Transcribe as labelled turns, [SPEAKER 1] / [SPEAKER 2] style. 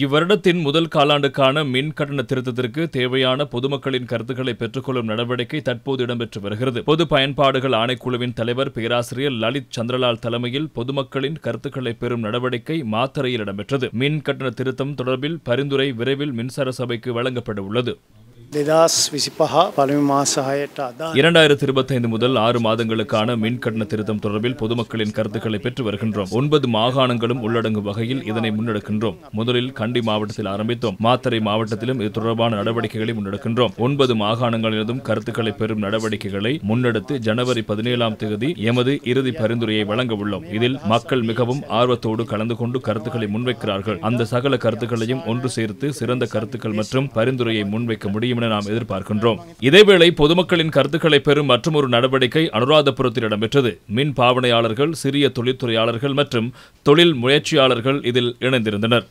[SPEAKER 1] இவ்வருடத்தின் முதல் காலாண்டுக்கான மின் கட்டண திருத்தத்திற்கு தேவையான பொதுமக்களின் கருத்துக்களை பெற்றுக்கொள்ளும் நடவடிக்கை தற்போது இடம்பெற்று வருகிறது. பொது பயன்பாடுகள் ஆணைக்குழுவின் தலைவர் பேராசிரியர் லலித் சந்திரலால் தலைமையில் பொதுமக்களின் கருத்துக்களை பெறும் நடவடிக்கை மாத்தறையில் இடம்பெற்றது. மின் கட்டண திருத்தம் தொடர்பில் பரிந்துரை விரைவில் மின்சார சபைக்கு வழங்கப்பட உள்ளது. 2025 முதல் 6 மாதங்களுக்கான மின் கட்டண திருத்தம் தொடர்பில் பொதுமக்களின் கருத்துக்களை பெற்று வருகின்றோம். 9 மாகாணங்களும் உள்ளடங்கும் வகையில் இதனை முன்னெடுக்கின்றோம். முதலில் கண்டி மாவட்டத்தில் ஆரம்பித்தோம். மாத்தறை மாவட்டத்திலும் இது தொடர்பான நடவடிக்கைகளை முன்னெடுக்கின்றோம். 9 மாகாணங்களிலும் கருத்துக்களை பெறும் நடவடிக்கைகளை முன்னெடுத்து ஜனவரி 17ஆம் தேதி எமது இறுதி பரிந்துரையை வழங்க உள்ளோம். இதில் மக்கள் மிகவும் ஆர்வத்தோடு கலந்து கொண்டு கருத்துக்களை முன்வைக்கிறார்கள். அந்த சகல கருத்துக்களையும் ஒன்று சேர்த்து சிறந்த கருத்துக்கள் மற்றும் பரிந்துரையை முன்வைக்க முடியும் என நாம் எதிர்பார்க்கின்றோம். இதேவேளை பொதுமக்களின் கருத்துக்களை பெறும் மற்றொரு நடவடிக்கை அனுராதபுரத்தில் இடம்பெற்றது. மின் பாவனையாளர்கள், சிறிய தொழில்துறையாளர்கள் மற்றும் தொழில் முயற்சியாளர்கள் இதில் இணைந்திருந்தனர்.